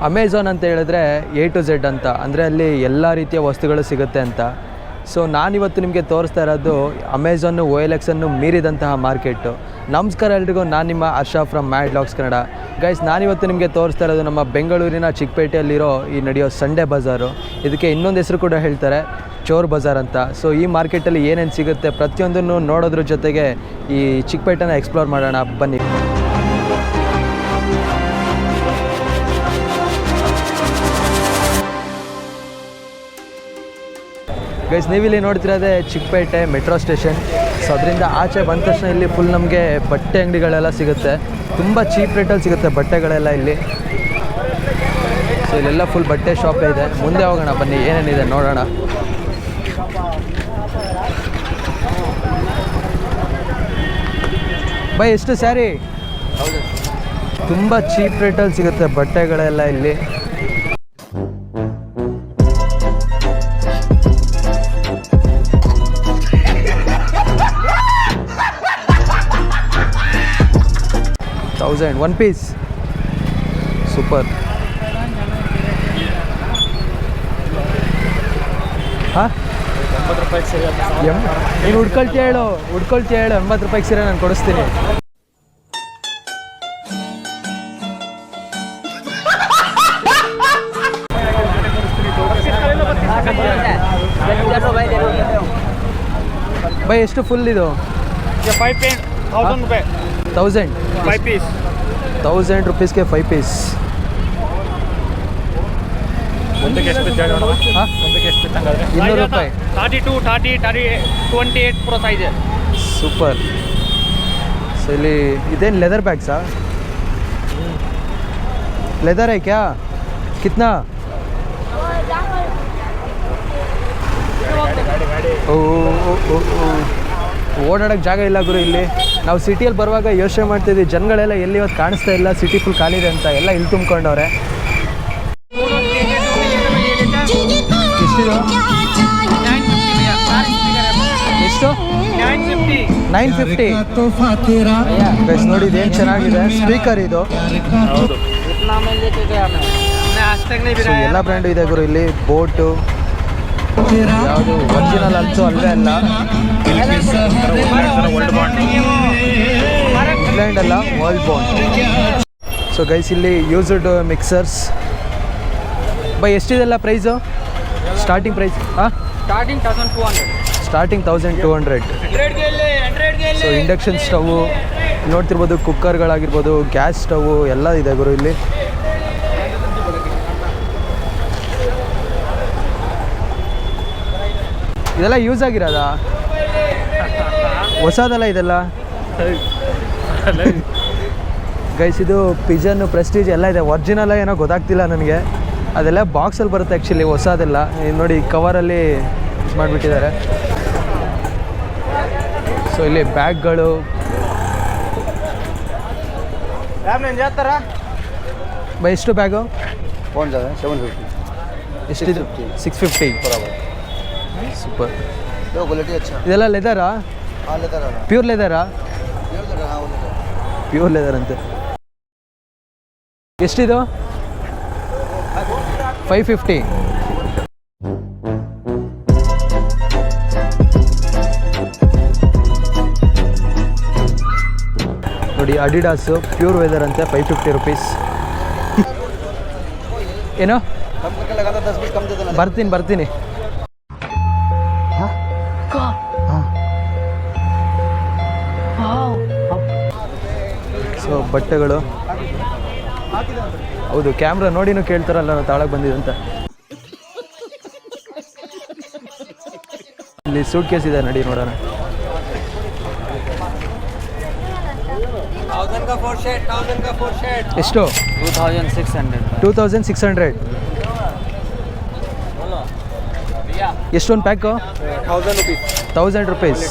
Amazon ಅಂತ ಹೇಳಿದ್ರೆ A to Z ಅಂತ, ಅಂದರೆ ಅಲ್ಲಿ ಎಲ್ಲ ರೀತಿಯ ವಸ್ತುಗಳು ಸಿಗುತ್ತೆ ಅಂತ. ಸೊ ನಾನಿವತ್ತು ನಿಮಗೆ ತೋರಿಸ್ತಾ ಇರೋದು ಅಮೆಝಾನು OLXನ್ನು ಮೀರಿದಂತಹ ಮಾರ್ಕೆಟು. ನಮಸ್ಕಾರ ಎಲ್ರಿಗೂ, ನಾನು ನಿಮ್ಮ Harsha from mad logs Kannada. Guys, ನಾನಿವತ್ತು ನಿಮಗೆ ತೋರಿಸ್ತಾ ಇರೋದು ನಮ್ಮ ಬೆಂಗಳೂರಿನ ಚಿಕ್ಕಪೇಟೆಯಲ್ಲಿರೋ ಈ ನಡೆಯೋ ಸಂಡೇ ಬಜಾರು. ಇದಕ್ಕೆ ಇನ್ನೊಂದು ಹೆಸರು ಕೂಡ ಹೇಳ್ತಾರೆ, ಚೋರ್ ಬಜಾರ್ ಅಂತ. ಸೊ ಈ ಮಾರ್ಕೆಟಲ್ಲಿ ಏನೇನು ಸಿಗುತ್ತೆ ಪ್ರತಿಯೊಂದನ್ನು ನೋಡೋದ್ರ ಜೊತೆಗೆ ಈ ಚಿಕ್ಕಪೇಟೆನ ಎಕ್ಸ್ಪ್ಲೋರ್ ಮಾಡೋಣ, ಬನ್ನಿ. ಗೈಸ್, ನೀವಿಲ್ಲಿ ನೋಡ್ತಿರೋದೇ ಚಿಕ್ಕಪೇಟೆ ಮೆಟ್ರೋ ಸ್ಟೇಷನ್. ಸೊ ಅದರಿಂದ ಆಚೆ ಬಂದ ತಕ್ಷಣ ಇಲ್ಲಿ ಫುಲ್ ನಮಗೆ ಬಟ್ಟೆ ಅಂಗಡಿಗಳೆಲ್ಲ ಸಿಗುತ್ತೆ. ತುಂಬ ಚೀಪ್ ರೇಟಲ್ಲಿ ಸಿಗುತ್ತೆ ಬಟ್ಟೆಗಳೆಲ್ಲ ಇಲ್ಲಿ. ಸೊ ಇಲ್ಲೆಲ್ಲ ಫುಲ್ ಬಟ್ಟೆ ಶಾಪೇ ಇದೆ. ಮುಂದೆ ಹೋಗೋಣ ಬನ್ನಿ, ಏನೇನಿದೆ ನೋಡೋಣ. ಬೈ, ಎಷ್ಟು ಸ್ಯಾರಿ? ತುಂಬ ಚೀಪ್ ರೇಟಲ್ಲಿ ಸಿಗುತ್ತೆ ಬಟ್ಟೆಗಳೆಲ್ಲ ಇಲ್ಲಿ. $1000 1 ಪೀಸ್, ಸೂಪರ್. ಹಾಂ, ₹80 ನೀನು ಹುಡ್ಕೊಳ್ತೀಯ ಹೇಳು 80 ರೂಪಾಯಿಗೆ ಸೀರೆ ನಾನು ಕೊಡಿಸ್ತೀನಿ. ಬೈ, ಎಷ್ಟು ಫುಲ್ ಇದು? 1000 5 ಪೀಸ್, 1000 ರೂಪೀಸ್ಗೆ 5 piece. ₹200. 32, 30, 28 pro size. Super. So ಇಲ್ಲಿ ಇದೇನು ಲೆದರ್ ಬ್ಯಾಗ್ಸಾ? ಲೆದರ್ है क्या? कितना? ಓಡಾಡೋಕ್ಕೆ ಜಾಗ ಇಲ್ಲ ಗುರು ಇಲ್ಲಿ. ನಾವು ಸಿಟಿಯಲ್ಲಿ ಬರುವಾಗ ಯೋಚನೆ ಮಾಡ್ತಿದ್ವಿ, ಜನಗಳೆಲ್ಲ ಎಲ್ಲಿ ಇವತ್ತು ಕಾಣಿಸ್ತಾ ಇಲ್ಲ, ಸಿಟಿ ಫುಲ್ ಖಾಲಿ ಇದೆ ಅಂತ. ಎಲ್ಲ ಇಲ್ಲಿ ತುಂಬ್ಕೊಂಡವ್ರೆ. ಎಷ್ಟು? 950. ಗೈಸ್ ನೋಡಿ, ಇದೇನು ಚೆನ್ನಾಗಿದೆ ಸ್ಪೀಕರ್ ಇದು. ಸೊ ಎಲ್ಲ ಬ್ರ್ಯಾಂಡು ಇದೆ ಗುರು ಇಲ್ಲಿ. ಬೋಟು ಯಾವುದು ಒರಿಜಿನಲ್ ಅಂತೂ ಅಲ್ಲವೇ ಅಲ್ಲ, ಇಂಗ್ಲೆಂಡ್ ಅಲ್ಲ, ವರ್ಲ್ಡ್ ಬಾಂಡ್. ಸೊ ಗೈಸ್, ಇಲ್ಲಿ ಯೂಸ್ಡ್ ಮಿಕ್ಸರ್ಸ್. ಬೈ, ಎಷ್ಟಿದೆಲ್ಲ ಪ್ರೈಸು? Starting price? ಹಾಂ, ಸ್ಟಾರ್ಟಿಂಗ್ 1200. ಸೊ ಇಂಡಕ್ಷನ್ ಸ್ಟವ್ವು ನೋಡ್ತಿರ್ಬೋದು, ಕುಕ್ಕರ್ಗಳಾಗಿರ್ಬೋದು, ಗ್ಯಾಸ್ ಸ್ಟವ್ವು ಎಲ್ಲ ಇದೆ ಗುರು ಇಲ್ಲಿ. ಇದೆಲ್ಲ ಯೂಸ್ ಆಗಿರೋದಾ? ಹೊಸದಲ್ಲ ಇದೆಲ್ಲ? ಗೈಸ್, ಇದು ಪಿಜನ್, ಪ್ರೆಸ್ಟೀಜ್ ಎಲ್ಲ ಇದೆ. ಒರಿಜಿನಲ್ಲ ಏನೋ ಗೊತ್ತಾಗ್ತಿಲ್ಲ ನನಗೆ. ಅದೆಲ್ಲ ಬಾಕ್ಸಲ್ಲಿ ಬರುತ್ತೆ ಆ್ಯಕ್ಚುಲಿ, ಹೊಸದೆಲ್ಲ. ನೋಡಿ, ಕವರಲ್ಲಿ ಮಾಡಿಬಿಟ್ಟಿದ್ದಾರೆ. ಸೊ ಇಲ್ಲಿ ಬ್ಯಾಗ್ಗಳು. ಬೈ, ಎಷ್ಟು ಬ್ಯಾಗು? 750. ಎಷ್ಟಿದು? 650. ಸೂಪರ್. ಇದೆಲ್ಲ ಲೆದರಾ? ಪ್ಯೂರ್ ಲೆದರಾ? ಪ್ಯೂರ್ ಲೆದರ್ ಅಂತೆ. ಎಷ್ಟಿದು? 550. ನೋಡಿ, ಅಡಿಡಾಸು ಪ್ಯೂರ್ ವೆದರ್ ಅಂತೆ, 550 ರೂಪೀಸ್. ಏನೋ ಬರ್ತೀನಿ. ಸೊ ಬಟ್ಟೆಗಳು, ಹೌದು, ಕ್ಯಾಮ್ರಾ ನೋಡಿನೂ ಕೇಳ್ತಾರಲ್ಲ ನಾವು ತಾಳಕ್ಕೆ ಬಂದಿದೆ ಅಂತ. ಇಲ್ಲಿ ಸೂಟ್ ಕೇಸ್ ಇದೆ, ನಡಿ ನೋಡೋಣ. ಎಷ್ಟು? 2600. ಎಷ್ಟೊಂದು ಪ್ಯಾಕು? 1000 ರೂಪೀಸ್.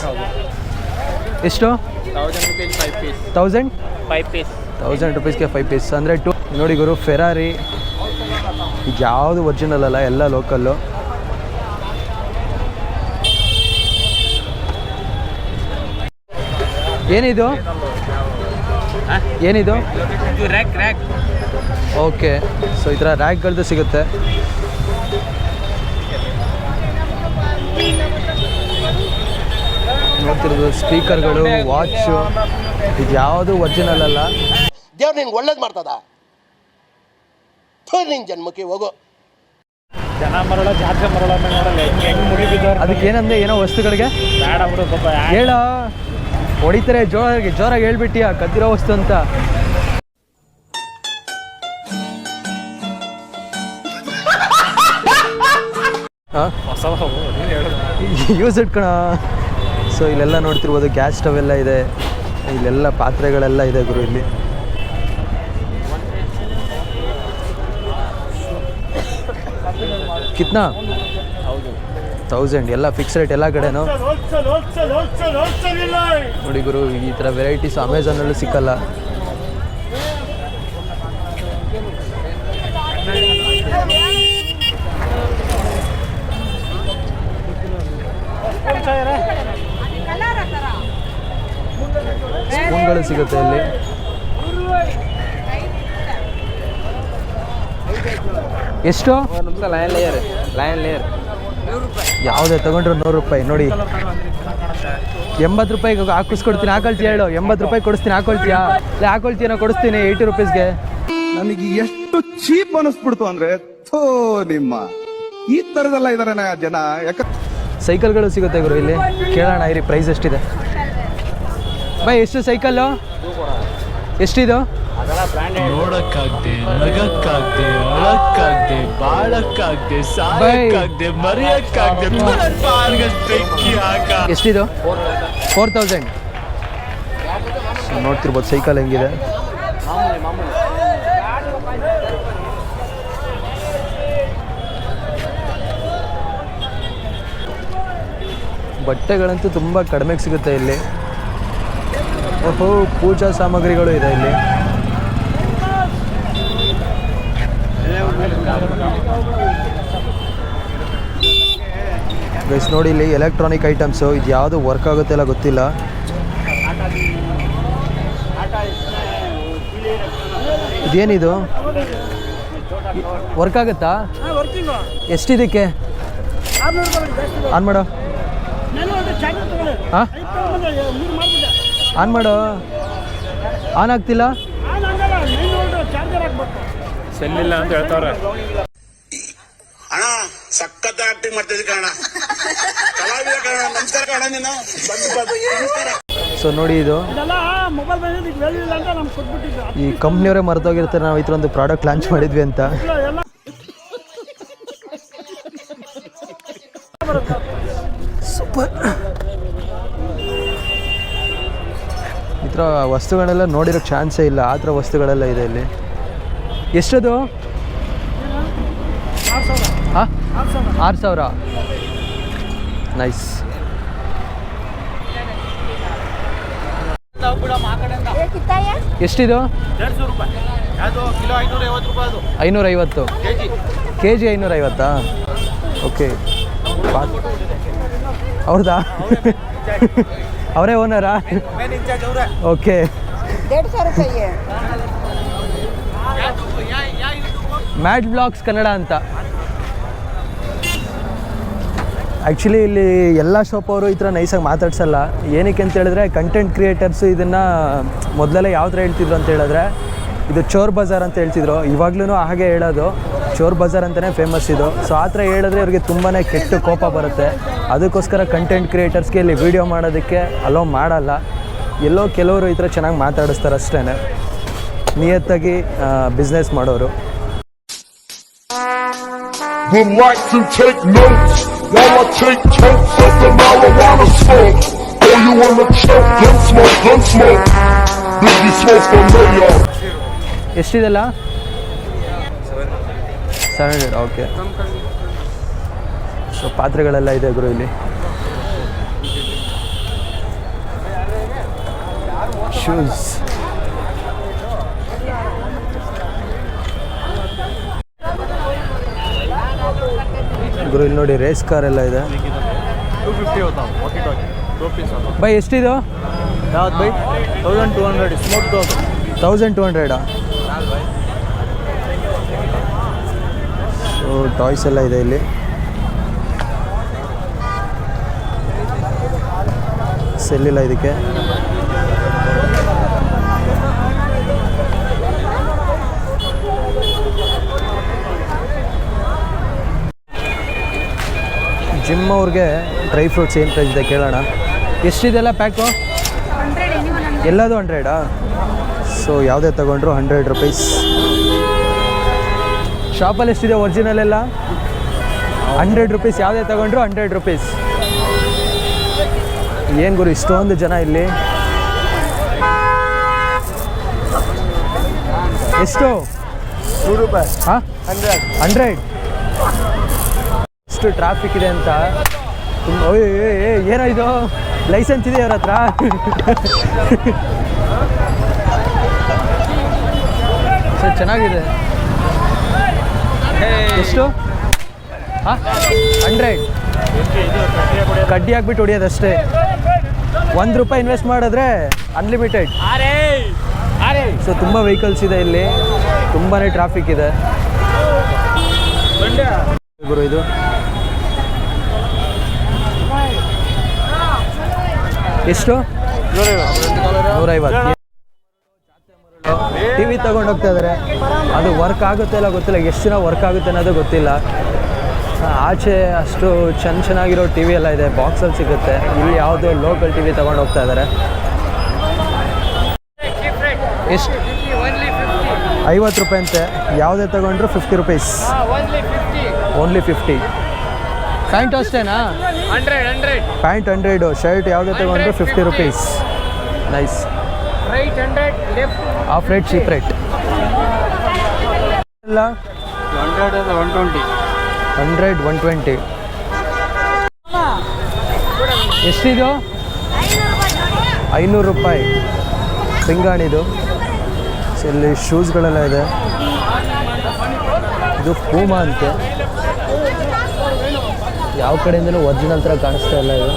ಎಷ್ಟು? 1000 ರೂಪೀಸ್ಗೆ 5 ಪೀಸ್ ಅಂದರೆ 2. ನೋಡಿ ಗುರು, ಫೆರಾರಿ. ಇದು ಯಾವುದು ಒರಿಜಿನಲ್ ಅಲ್ಲ, ಎಲ್ಲ ಲೋಕಲ್ಲು. ಏನಿದು? ಏನಿದು? ಓಕೆ, ಸೊ ಈ ಥರ ರ್ಯಾಕ್ಗಳದ್ದು ಸಿಗುತ್ತೆ. ನೋಡ್ತಿರೋದು ಸ್ಪೀಕರ್ಗಳು, ವಾಚು, ಇದು ಯಾವುದು ಒರಿಜಿನಲ್ ಅಲ್ಲ. ದೇವ್ರು ನಿನ್ಗೆ ಒಳ್ಳೇದು ಮಾಡ್ತದ, ನಿನ್ನ ಜನ್ಮಕ್ಕೆ ಹೋಗೋ. ಜನ ಮರಳ ಜಾತ್ರೆ ಮರಳ ನೋಡಲ್ಲ ಹೆಂಗೆ ಮುಗಿಬಿದ್ದವ್ರು. ಅದಕ್ಕೆ ಏನಂದ್ರೆ ಏನೋ ವಸ್ತುಗಳಿಗೆ ಬೇಡ ಬಿಡು ಪಾಪ. ಹೇಳ, ಹೊಡಿತಾರೆ ಜೋರಾಗಿ ಹೇಳ್ಬಿಟ್ಟಿಯಾ ಕದ್ದಿರೋ ವಸ್ತು ಅಂತ. ಯೂಸ್ ಇಟ್ಕೊಣ. ಸೊ ಇಲ್ಲೆಲ್ಲ ನೋಡ್ತಿರ್ಬೋದು ಗ್ಯಾಸ್ ಸ್ಟವ್ ಎಲ್ಲ ಇದೆ, ಇಲ್ಲೆಲ್ಲ ಪಾತ್ರೆಗಳೆಲ್ಲ ಇದೆ ಗುರು. ಇಲ್ಲಿ ಕಿತ್ನಾ 1000 ಎಲ್ಲ ಫಿಕ್ಸ್ ರೇಟ್ ಎಲ್ಲ ಕಡೆನೂ ನೋಡಿ ಗುರು. ಈ ಥರ ವೆರೈಟೀಸ್ ಅಮೆಝಾನಲ್ಲೂ ಸಿಕ್ಕಲ್ಲ. ಸ್ಪೂನ್ಗಳು ಸಿಗುತ್ತೆ ಇಲ್ಲಿ. ಎಷ್ಟು? ಲಯನ್ ಲೇಯರ್ ಯಾವುದೇ ತಗೊಂಡ್ರು 100 ರೂಪಾಯಿ. ನೋಡಿ 80 ರೂಪಾಯಿಗೆ ಹಾಕಿಸ್ಕೊಡ್ತೀನಿ, ಹಾಕೊಳ್ತೀಯ ಹೇಳು? 80 ರೂಪಾಯಿ ಕೊಡಿಸ್ತೀನಿ, ಹಾಕೊಳ್ತೀಯಾ? ಇಲ್ಲ ಹಾಕೊಳ್ತೀನೋ? ಕೊಡಿಸ್ತೀನಿ 80 ರುಪೀಸ್ಗೆ. ನನಗೆ ಎಷ್ಟು ಚೀಪ್ ಅನಿಸ್ಬಿಡ್ತು ಅಂದ್ರೆ, ಥೋ ನಿಮ್ಮ ಈ ಥರದೆಲ್ಲ ಇದಾರೆ ಜನ. ಸೈಕಲ್ಗಳು ಸಿಗುತ್ತೆ ಗುರು ಇಲ್ಲಿ. ಕೇಳೋಣ ಇರಿ, ಪ್ರೈಸ್ ಎಷ್ಟಿದೆ ಬೈ? ಎಷ್ಟು ಸೈಕಲ್ಲು? ಎಷ್ಟಿದು? ನೋಡಕ್ಕಾಗ್ದೆ, ನಗಕ್ಕಾಗ್ದೆ, ಅಳಕ್ಕಾಗ್ದೆ, ಬಾಳಕ್ಕಾಗ್ದೆ, ಸಾಯಕ್ಕಾಗ್ದೆ, ಮರೆಯಕ್ಕಾಗ್ದೆ, ಬೆಂಕಿ ಹಾಕ. ಎಷ್ಟಿದು? 4000. ನೋಡ್ತಿರ್ಬೋದು ಸೈಕಲ್ ಹೆಂಗಿದೆ. ಬಟ್ಟೆಗಳಂತೂ ತುಂಬ ಕಡಿಮೆಗೆ ಸಿಗುತ್ತೆ ಇಲ್ಲಿ. ಓಹೋ, ಪೂಜಾ ಸಾಮಗ್ರಿಗಳು ಇದೆ ಇಲ್ಲಿ. ಗೈಸ್ ನೋಡಿ ಇಲ್ಲಿ ಎಲೆಕ್ಟ್ರಾನಿಕ್ ಐಟಮ್ಸು. ಇದು ಯಾವುದು ವರ್ಕ್ ಆಗುತ್ತೆ ಇಲ್ಲ ಗೊತ್ತಿಲ್ಲ. ಇದೇನಿದು? ವರ್ಕ್ ಆಗುತ್ತಾ? ಎಷ್ಟಿದಕ್ಕೆ? ಆನ್ ಮಾಡು. ಹಾಂ, ಆನ್ ಮಾಡು. ಆನ್ ಆಗ್ತಿಲ್ಲ. ಸೆಲ್ಲಿಲ್ಲ ಅಂತ ಹೇಳ್ತಾವ್ರೆ. ಅಣ್ಣ ಸಖತ್ ಆಕ್ಟಿಂಗ್ ಮಾಡ್ತಿದ್ದೆ ಕಣ, ಕಲಾವಿದ ಕಣ. ನಮಸ್ಕಾರ ಕಣ, ನೀನು ಸೊ ನೋಡಿ, ಇದು ಈ ಕಂಪ್ನಿಯವರೇ ಮರೆತೋಗಿರ್ತಾರೆ ನಾವು ಈ ಥರ ಒಂದು ಪ್ರಾಡಕ್ಟ್ ಲಾಂಚ್ ಮಾಡಿದ್ವಿ ಅಂತ. ಸೂಪರ್. ಈ ಥರ ವಸ್ತುಗಳೆಲ್ಲ ನೋಡಿರೋ ಚಾನ್ಸೇ ಇಲ್ಲ. ಆ ಥರ ವಸ್ತುಗಳೆಲ್ಲ ಇದೆ ಇಲ್ಲಿ. ಎಷ್ಟದು? ಹಾಂ, 6000. ನೈಸ್. ಎಷ್ಟಿದು? 150 ರೂಪಾಯಿ. ಅದು ಕಿಲೋ 550 ರೂಪಾಯಿ. ಅದು 550 ಕೆ ಜಿ 550. ಓಕೆ, ಅವ್ರದಾ? ಅವರೇ ಓನರಾ? ಓಕೆ. 150 ರೂಪಾಯಿ. ಮ್ಯಾಡ್ ಬ್ಲಾಗ್ಸ್ ಕನ್ನಡ ಅಂತ. ಆ್ಯಕ್ಚುಲಿ ಇಲ್ಲಿ ಎಲ್ಲ ಶಾಪ್ ಅವರು ಈ ಥರ ನೈಸಾಗಿ ಮಾತಾಡ್ಸಲ್ಲ. ಏನಕ್ಕೆ ಅಂತ ಹೇಳಿದ್ರೆ, ಕಂಟೆಂಟ್ ಕ್ರಿಯೇಟರ್ಸು ಇದನ್ನು ಮೊದಲೆಲ್ಲ ಯಾವ ಥರ ಹೇಳ್ತಿದ್ರು ಅಂತ ಹೇಳಿದ್ರೆ, ಇದು ಚೋರ್ ಬಜಾರ್ ಅಂತ ಹೇಳ್ತಿದ್ರು. ಇವಾಗ್ಲೂ ಹಾಗೆ ಹೇಳೋದು, ಚೋರ್ ಬಜಾರ್ ಅಂತಲೇ ಫೇಮಸ್ ಇದು. ಸೊ ಆ ಥರ ಹೇಳಿದ್ರೆ ಅವ್ರಿಗೆ ತುಂಬಾ ಕೆಟ್ಟ ಕೋಪ ಬರುತ್ತೆ. ಅದಕ್ಕೋಸ್ಕರ ಕಂಟೆಂಟ್ ಕ್ರಿಯೇಟರ್ಸ್ಗೆ ಇಲ್ಲಿ ವೀಡಿಯೋ ಮಾಡೋದಕ್ಕೆ ಅಲೋ ಮಾಡಲ್ಲ. ಎಲ್ಲೋ ಕೆಲವರು ಈ ಥರ ಚೆನ್ನಾಗಿ ಮಾತಾಡಿಸ್ತಾರೆ ಅಷ್ಟೇ, ನಿಯತ್ತಾಗಿ ಬಿಸ್ನೆಸ್ ಮಾಡೋರು. Would like to take notes while I take totes of the marijuana smoke. Oh, you wanna choke? Gun smoke. Biggie smoke for mayor. ಎಷ್ಟಿದೆಲ್ಲ? 700. ಓಕೆ. ಸೊ ಪಾತ್ರೆಗಳೆಲ್ಲ ಇದೆ ಗುರು ಇಲ್ಲಿ. ಶೂಸ್. ಗುರು ಇಲ್ಲಿ ನೋಡಿ, ರೇಸ್ ಕಾರ್ ಎಲ್ಲ ಇದೆ. 250 ಬೈ ಎಷ್ಟಿದು? ಯಾವ್ದು ಬೈ? 1200 smoke dog. 1200. ಟಾಯ್ಸ್ ಎಲ್ಲ ಇದೆ ಇಲ್ಲಿ. ಸೆಲ್ಲಿಲ್ಲ ಇದಕ್ಕೆ. ಜಿಮ್ ಅವ್ರಿಗೆ ಡ್ರೈ ಫ್ರೂಟ್ಸ್ ಏನು ಪ್ರೈಸ್ ಇದೆ ಕೇಳೋಣ. ಎಷ್ಟಿದೆಲ್ಲ ಪ್ಯಾಕು? ಎಲ್ಲದು 100. ಸೊ ಯಾವುದೇ ತೊಗೊಂಡ್ರು 100 ರೂಪೀಸ್. ಶಾಪಲ್ಲಿ ಎಷ್ಟಿದೆ ಒರಿಜಿನಲ್ ಎಲ್ಲ? 100 ರೂಪೀಸ್. ಯಾವುದೇ ತೊಗೊಂಡ್ರು 100 ರೂಪೀಸ್. ಏನು ಗುರು ಇಷ್ಟೊಂದು ಜನ ಇಲ್ಲಿ? ಎಷ್ಟು? 2 ರೂಪಾಯಿ. ಹಾಂ 100. ಎಷ್ಟು ಟ್ರಾಫಿಕ್ ಇದೆ ಅಂತ. ಏನೋ ಇದು ಲೈಸೆನ್ಸ್ ಇದೆ ಅವ್ರ ಹತ್ರ? ಸರ್ ಚೆನ್ನಾಗಿದೆ. ಎಷ್ಟು? ಹಾಂ 100. ಕಡ್ಡಿ ಹಾಕ್ಬಿಟ್ಟು ಹೊಡಿಯೋದಷ್ಟೇ. 1 ರೂಪಾಯಿ ಇನ್ವೆಸ್ಟ್ ಮಾಡಿದ್ರೆ ಅನ್ಲಿಮಿಟೆಡ್. ಸೊ ತುಂಬ ವೆಹಿಕಲ್ಸ್ ಇದೆ ಇಲ್ಲಿ, ತುಂಬಾ ಟ್ರಾಫಿಕ್ ಇದೆ ಗುರು. ಇದು ಎಷ್ಟು? 150. ಟಿ ವಿ ತೊಗೊಂಡು ಹೋಗ್ತಾ ಇದ್ದಾರೆ. ಅದು ವರ್ಕ್ ಆಗುತ್ತೆ ಇಲ್ಲ ಗೊತ್ತಿಲ್ಲ, ಎಷ್ಟು ದಿನ ವರ್ಕ್ ಆಗುತ್ತೆ ಅನ್ನೋದು ಗೊತ್ತಿಲ್ಲ. ಆಚೆ ಅಷ್ಟು ಚೆನ್ನಾಗಿರೋ ಟಿ ವಿ ಎಲ್ಲ ಇದೆ, ಬಾಕ್ಸಲ್ಲಿ ಸಿಗುತ್ತೆ. ಇಲ್ಲಿ ಯಾವುದೋ ಲೋಕಲ್ ಟಿ ವಿ ತೊಗೊಂಡು ಹೋಗ್ತಾ ಇದ್ದಾರೆ. ಎಷ್ಟು? 50 ರೂಪಾಯಿ ಅಂತೆ. ಯಾವುದೇ ತೊಗೊಂಡ್ರು 50 ರೂಪೀಸ್. ಓನ್ಲಿ 50. ಪ್ಯಾಂಟ್ ಅಷ್ಟೇನಾ? 100. ಪ್ಯಾಂಟ್ 100. ಶರ್ಟ್ ಯಾವುದೇ ತೊಗೊಂಡ್ರು 50 rupees. Nice. Right 100, left of rate, cheap rate ಎಲ್ಲ 100 120. 100 120. ಎಷ್ಟಿದು? 500 ರೂಪಾಯಿ. ಪಿಂಗಾಣಿದು. ಸೊ ಇಲ್ಲಿ ಶೂಸ್ಗಳೆಲ್ಲ ಇದೆ. ಇದು ಪೂಮಾ ಅಂತೆ. ಯಾವ ಕಡೆಯಿಂದಲೂ ಒರಿಜಿನಲ್ ಥರ ಕಾಣಿಸ್ತಾ ಇಲ್ಲ ಇದು.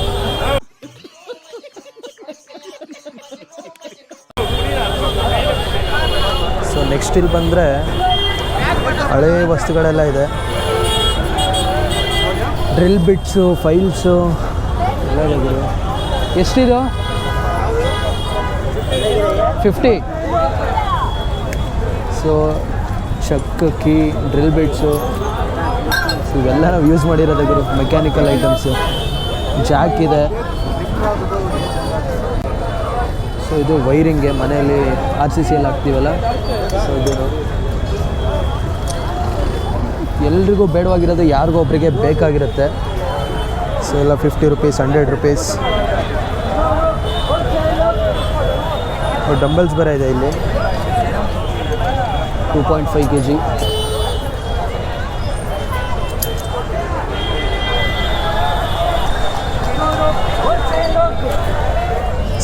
ಸೊ ನೆಕ್ಸ್ಟ್ ಇಲ್ಲಿ ಬಂದರೆ ಹಳೇ ವಸ್ತುಗಳೆಲ್ಲ ಇದೆ. ಡ್ರಿಲ್ ಬಿಟ್ಸು, ಫೈಲ್ಸು ಎಲ್ಲ ಇದೆ. ಎಷ್ಟಿದು? 50. So chuck, key, drill bits ಇವೆಲ್ಲ ನಾವು ಯೂಸ್ ಮಾಡಿರೋದು ಗುರು. Mechanical items. ಜಾಕ್ ಇದೆ. ಸೊ ಇದು ವೈರಿಂಗ್ಗೆ ಮನೆಯಲ್ಲಿ RCC ಎಲ್ಲ ಹಾಕ್ತೀವಲ್ಲ, ಸೊ ಇದು ಎಲ್ರಿಗೂ ಬೇಡವಾಗಿರೋದು ಯಾರಿಗೋ ಒಬ್ಬರಿಗೆ ಬೇಕಾಗಿರುತ್ತೆ. ಸೊ ಎಲ್ಲ 50 ರೂಪೀಸ್, 100 ರೂಪೀಸ್. ಡಂಬಲ್ಸ್ ಬೇರೆ ಇದೆ ಇಲ್ಲಿ. 2.5 kg.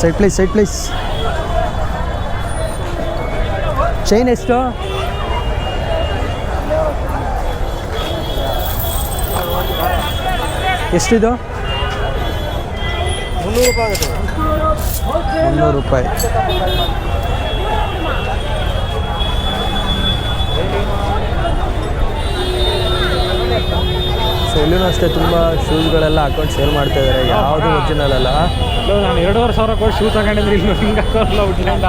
Side please. ಚೈನ್ ಎಷ್ಟು? ಎಷ್ಟಿದು? 300 ರೂಪಾಯಿ ಆಗುತ್ತೆ. 300 ರೂಪಾಯಿ. ಸೊ ಇಲ್ಲೂ ಅಷ್ಟೇ ತುಂಬ ಶೂಸ್ಗಳೆಲ್ಲ ಹಾಕೊಂಡು ಸೇಲ್ ಮಾಡ್ತಾ ಇದ್ದಾರೆ. ಯಾವುದು ಒರಿಜಿನಲ್ ಅಲ್ಲ. ನಾನು 2,500 ಕೊಟ್ಟು ಶೂ ತಗೊಂಡಿದ್ರೆ ಇಲ್ಲಿ ಹಿಂಗೆ ಹಾಕೋಲ್ಲ ಉಟ್ಕೊಂಡ.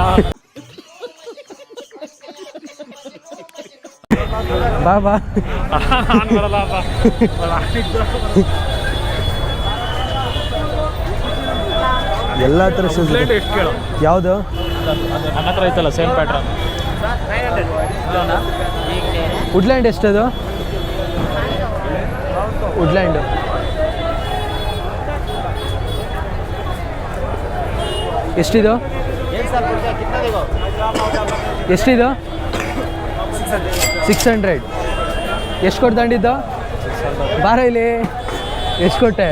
ಬಾ ನಾನು ಬರಲ್ಲ ಅಪ್ಪ. ಎಲ್ಲ ಥರ ಶೂಸ್. ಎಷ್ಟು ಕೇಳು? ಯಾವುದು? ನನ್ನ ಹತ್ರ ಐತಲ್ಲ ಸೇಮ್ ಪ್ಯಾಟ್ರನ್. ವುಡ್ಲ್ಯಾಂಡ್ ಎಷ್ಟದು? ವುಡ್ಲ್ಯಾಂಡು ಎಷ್ಟಿದು? 600. ಎಷ್ಟು ಕೊಟ್ಟು ತಗೊಂಡಿದ್ದು? ಬಾರ ಇಲ್ಲಿ. ಎಷ್ಟು ಕೊಟ್ಟೆ?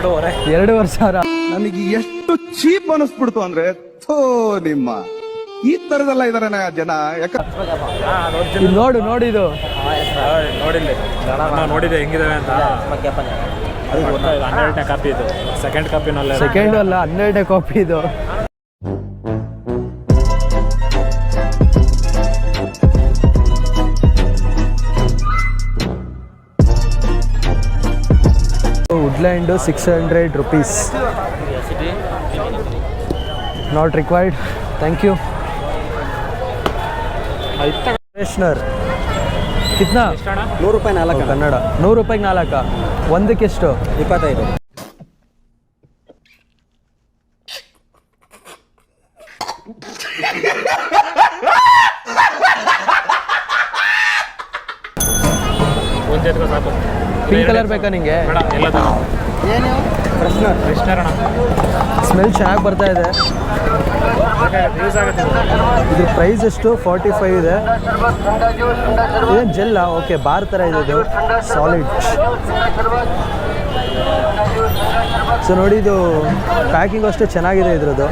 2,500. ನನಗೆ ಎಷ್ಟು ಚೀಪ್ ಅನಿಸ್ಬಿಡ್ತು ಅಂದ್ರೆ, ಥೋ ನಿಮ್ಮ ಈ ತರದೆಲ್ಲ ಇದಾರೆ ಜನ. ಇದು ನೋಡಿದು ನೋಡಿದೆ ಹೆಂಗಿದಾವೆ ಅಂತ. ಅದು 12ನೇ ಕಾಪಿ ಇದು. ಸೆಕೆಂಡ್ ಕಾಪಿನಲ್ಲ, ಸೆಕೆಂಡು ಅಲ್ಲ, 12ನೇ ಕಾಪಿ ಇದು. Woodland 600 rupees. Not required. Thank you. Freshener ಕಿತ್ನಾ? 100 ರೂಪಾಯಿ 4 ಕನ್ನಡ 100 ರೂಪಾಯಿಗೆ 4 ಒಂದಕ್ಕೆ ಎಷ್ಟು? 25. ಒಂದು ಎತ್ಕೋ ಸಾಕು. ಪಿಂಕ್ ಕಲರ್ ಬೇಕಾ ನಿಂಗೆ? ಬೇಡ, ಎಲ್ಲ ತಗೋ. ಏನು ಫ್ರೆಶ್ನರ್? ಫ್ರೆಶ್ನರ್ ಅಣ್ಣ. ಸ್ಮೆಲ್ ಚೆನ್ನಾಗಿ ಬರ್ತಾ ಇದೆ. ಯೂಸ್ ಆಗುತ್ತೆ ಇದು. ಇದ್ರ ಪ್ರೈಸ್ ಎಷ್ಟು? 45 ಇದೆ. ಇದೇನು ಜೆಲ್ಲ? ಓಕೆ, ಬಾರ್ ಥರ ಇದೆ ಇದು, ಸಾಲಿಡ್. ಸೊ ನೋಡಿ, ಇದು ಪ್ಯಾಕಿಂಗ್ ಅಷ್ಟೇ ಚೆನ್ನಾಗಿದೆ ಇದ್ರದ್ದು.